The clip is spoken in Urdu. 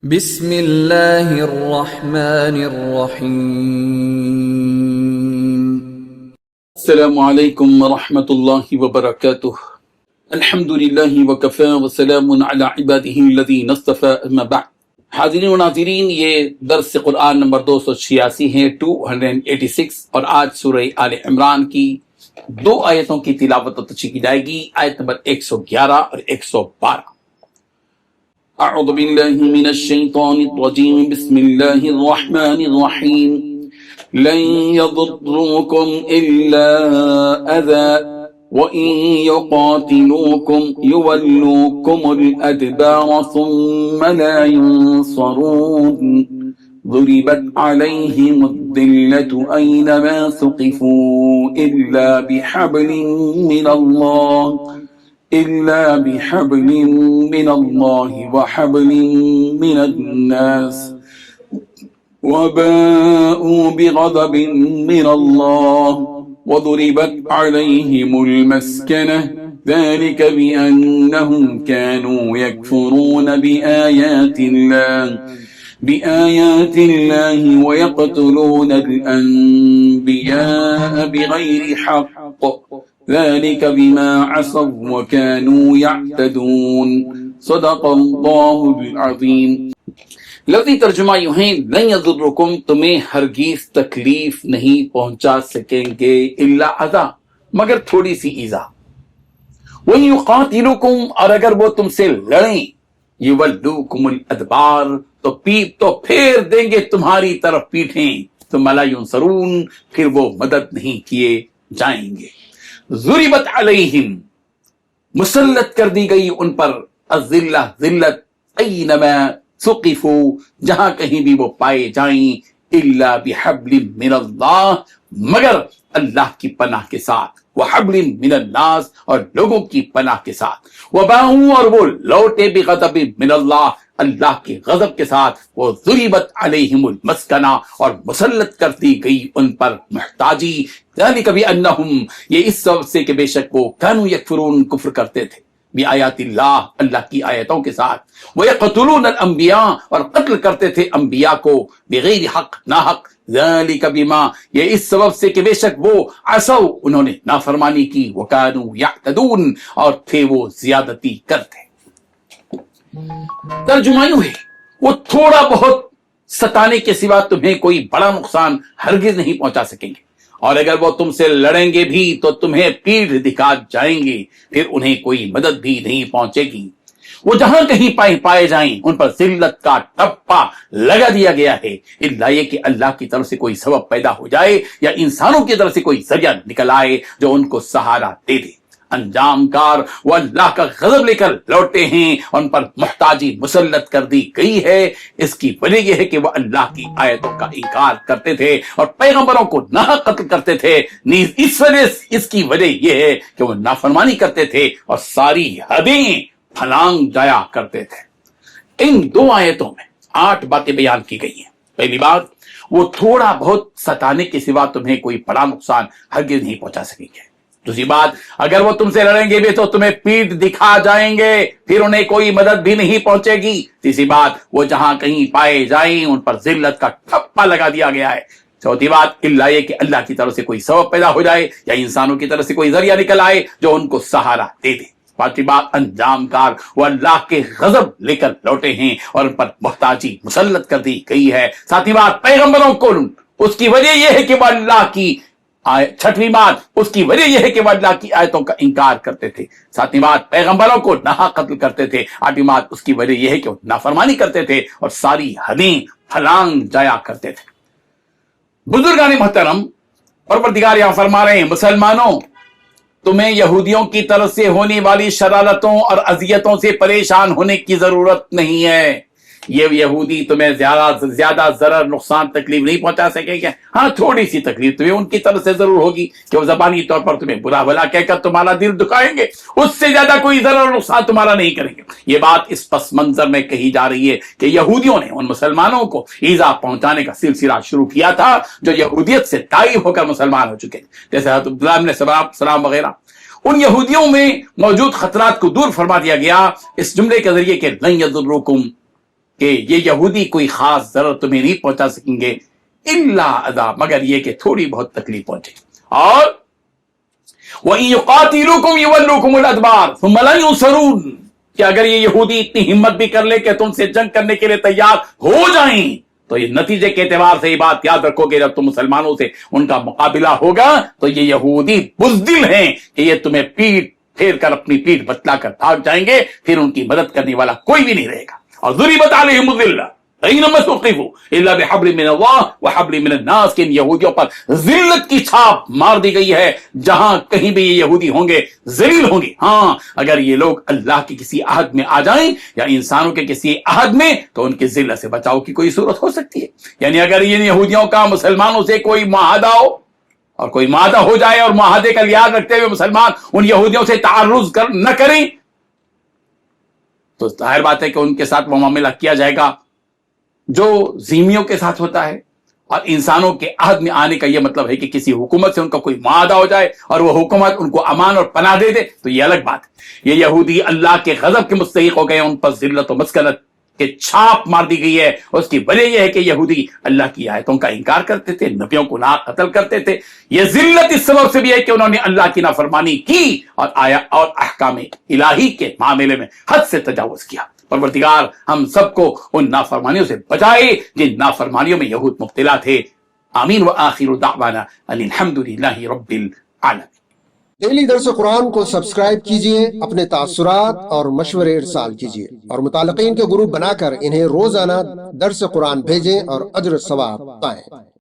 بسم اللہ الرحمن الرحیم۔ السلام علیکم ورحمۃ اللہ وبرکاتہ۔ الحمد للہ وکفی وسلام علی عبادہ الذین اصطفی، اما بعد۔ حاضرین و ناظرین، یہ درس قرآن نمبر 286 ہے، 286، اور آج سورہ آل عمران کی 2 آیتوں کی تلاوت و تشریح کی جائے گی، آیت نمبر 111 اور 112۔ اعوذ باللہ من الشیطان الرجیم، بسم اللہ الرحمن الرحیم۔ لن يضروكم إلا أذى وإن يقاتلوكم يولوكم الأدبار ثم لا ينصرون ضربت عليهم الذلة أينما ثقفوا إلا بحبل من الله وحبل من الناس وباءوا بغضب من الله وضربت عليهم المسكنة ذلك بأنهم كانوا يكفرون بآيات الله ويقتلون الأنبياء بغير حق ذلك بما عصوا وكانوا يعتدون صدق الله العظيم۔ لفظی ترجمہ یوں ہے، لن یضرکم، تمہیں ہرگز تکلیف نہیں پہنچا سکیں گے، الا اذی، مگر تھوڑی سی ایذا، وَإِن یقاتلوکم، اور اگر وہ تم سے لڑیں، یولوکم الادبار، تو پھیر دیں گے تمہاری طرف پیٹھیں، ثم لا ینصرون، پھر وہ مدد نہیں کیے جائیں گے۔ ضربت علیہم، مسلط کر دی گئی ان پر، الذلہ، ذلت، اینما ثقفوا، جہاں کہیں بھی وہ پائے جائیں، الا بحبل من اللہ، مگر اللہ کی پناہ کے ساتھ، وحبل من الناس، اور لوگوں کی پناہ کے ساتھ، وباؤں، اور وہ لوٹے بغضب من اللہ، اللہ کے غضب کے ساتھ، وہ ضربت علیہم المسکنہ، اور مسلط کر دی گئی ان پر محتاجی، ذالک بانہم، یہ اس سبب سے کہ بے شک وہ کانوا یکفرون، کفر کرتے تھے، بآیات اللہ، اللہ کی آیتوں کے ساتھ، وَيَقْتُلُونَ الْأَنْبِيَاءَ، اور قتل کرتے تھے انبیاء کو، بغیر حق، ناحق، ذَلِكَ بِمَا، یہ اس سبب سے کہ بے شک وہ عصوا، انہوں نے نافرمانی کی، وَكَانُوا يَعْتَدُونَ، اور تھے وہ زیادتی کرتے۔ ترجمہ یوں ہے، وہ تھوڑا بہت ستانے کے سوا تمہیں کوئی بڑا نقصان ہرگز نہیں پہنچا سکیں گے، اور اگر وہ تم سے لڑیں گے بھی تو تمہیں پیٹھ دکھا جائیں گے، پھر انہیں کوئی مدد بھی نہیں پہنچے گی۔ وہ جہاں کہیں پائے جائیں، ان پر ذلت کا ٹپا لگا دیا گیا ہے، الا یہ کہ اللہ کی طرف سے کوئی سبب پیدا ہو جائے یا انسانوں کی طرف سے کوئی ذریعہ نکل آئے جو ان کو سہارا دے دے۔ انجام کار وہ اللہ کا غضب لے کر لوٹے ہیں، ان پر محتاجی مسلط کر دی گئی ہے۔ اس کی وجہ یہ ہے کہ وہ اللہ کی آیتوں کا انکار کرتے تھے اور پیغمبروں کو ناحق قتل کرتے تھے، نیز اس کی وجہ یہ ہے کہ وہ نافرمانی کرتے تھے اور ساری حدیں پھلانگ جایا کرتے تھے۔ ان 2 آیتوں میں 8 باتیں بیان کی گئی ہیں۔ پہلی بات، وہ تھوڑا بہت ستانے کے سوا تمہیں کوئی بڑا نقصان ہرگز نہیں پہنچا سکیں گے۔ دوسری بات، اگر وہ تم سے لڑیں گے بھی تو تمہیں پیٹھ دکھا جائیں گے، پھر انہیں کوئی مدد بھی نہیں پہنچے گی۔ تیسری بات، وہ جہاں کہیں پائے جائیں ان پر ذلت کا ٹھپا لگا دیا گیا ہے۔ چوتھی بات، الا یہ کہ اللہ کی طرف سے کوئی سبب پیدا ہو جائے یا انسانوں کی طرف سے کوئی ذریعہ نکل آئے جو ان کو سہارا دے دے۔ پانچویں بات، انجام کار وہ اللہ کے غضب لے کر لوٹے ہیں اور ان پر محتاجی مسلط کر دی گئی ہے۔ ساتویں بات، پیغمبروں کو اس کی وجہ یہ ہے کہ وہ اللہ کی چھٹویں بات، اس کی وجہ یہ ہے کہ وہ اللہ کی آیتوں کا انکار کرتے تھے۔ ساتویں بات، پیغمبروں کو ناحق قتل کرتے تھے۔ آٹھویں بات، اس کی وجہ یہ ہے کہ وہ نافرمانی کرتے تھے اور ساری حدیں پھلانگ جایا کرتے تھے۔ بزرگان محترم، پروردگار یہاں فرما رہے ہیں، مسلمانوں، تمہیں یہودیوں کی طرف سے ہونے والی شرارتوں اور اذیتوں سے پریشان ہونے کی ضرورت نہیں ہے۔ یہ یہودی تمہیں زیادہ ضرر، نقصان، تکلیف نہیں پہنچا سکیں گے۔ ہاں، تھوڑی سی تکلیف تمہیں ان کی طرف سے ضرور ہوگی کہ وہ زبانی طور پر تمہیں برا بھلا کہہ کر تمہارا دل دکھائیں گے، اس سے زیادہ کوئی ضرر اور نقصان تمہارا نہیں کریں گے۔ یہ بات اس پس منظر میں کہی جا رہی ہے کہ یہودیوں نے ان مسلمانوں کو ایذا پہنچانے کا سلسلہ شروع کیا تھا جو یہودیت سے تائب ہو کر مسلمان ہو چکے، جیسے حضرت عبداللہ بن سلام وغیرہ۔ ان یہودیوں میں موجود خطرات کو دور فرما دیا گیا اس جملے کے ذریعے کہ لن یضرکم، کہ یہ یہودی کوئی خاص ضرر تمہیں نہیں پہنچا سکیں گے الا اذا، مگر یہ کہ تھوڑی بہت تکلیف پہنچے. اور وَإِن يُقَاتِلُوكُمْ يُوَلُّوكُمُ الْأَدْبَارَ ثُمَّ لَا يُنصَرُونَ، کہ اگر یہ یہودی اتنی ہمت بھی کر لے کہ تم سے جنگ کرنے کے لیے تیار ہو جائیں تو یہ نتیجے کے اعتبار سے یہ بات یاد رکھو گے، جب تم مسلمانوں سے ان کا مقابلہ ہوگا تو یہ یہودی بزدل ہیں کہ یہ تمہیں پیٹ پھیر کر اپنی پیٹ بتلا کر بھاگ جائیں گے، پھر ان کی مدد کرنے والا کوئی بھی نہیں رہے گا. اور ضربت علیہم الذلہ اینما ثقفوا الا بحبل من اللہ وحبل من الناس، کہ ان یہودیوں پر ذلت کی چھاپ مار دی گئی ہے، جہاں کہیں بھی یہ یہودی ہوں گے ذلیل ہوں گے. ہاں اگر یہ لوگ اللہ کے کسی عہد میں آ جائیں یا انسانوں کے کسی عہد میں تو ان کی ذلت سے بچاؤ کی کوئی صورت ہو سکتی ہے. یعنی اگر ان یہودیوں کا مسلمانوں سے کوئی معاہدہ ہو اور کوئی معاہدہ ہو جائے اور معاہدے کا لحاظ رکھتے ہوئے مسلمان ان یہودیوں سے تعرض نہ کریں تو ظاہر بات ہے کہ ان کے ساتھ وہ معاملہ کیا جائے گا جو ذمیوں کے ساتھ ہوتا ہے. اور انسانوں کے عہد میں آنے کا یہ مطلب ہے کہ کسی حکومت سے ان کا کوئی معاہدہ ہو جائے اور وہ حکومت ان کو امان اور پناہ دے دے تو یہ الگ بات ہے. یہ یہودی اللہ کے غضب کے مستحق ہو گئے، ان پر ذلت و مسکنت کے چھاپ مار دی گئی ہے. اس کی وجہ یہ ہے کہ یہودی اللہ کی آیتوں کا انکار کرتے تھے، نبیوں کو قتل کرتے تھے. یہ ذلت اس سبب سے بھی ہے کہ انہوں نے اللہ کی نافرمانی کی اور آیا اور احکام الہی کے معاملے میں حد سے تجاوز کیا. پروردگار ہم سب کو ان نافرمانیوں سے بچائے جن نافرمانیوں میں یہود مبتلا تھے. آمین. وآخر دعوانا ان الحمدللہ رب العالمین. ڈیلی درس قرآن کو سبسکرائب کیجئے، اپنے تاثرات اور مشورے ارسال کیجئے اور متعلقین کے گروپ بنا کر انہیں روزانہ درس قرآن بھیجیں اور اجر ثواب پائیں.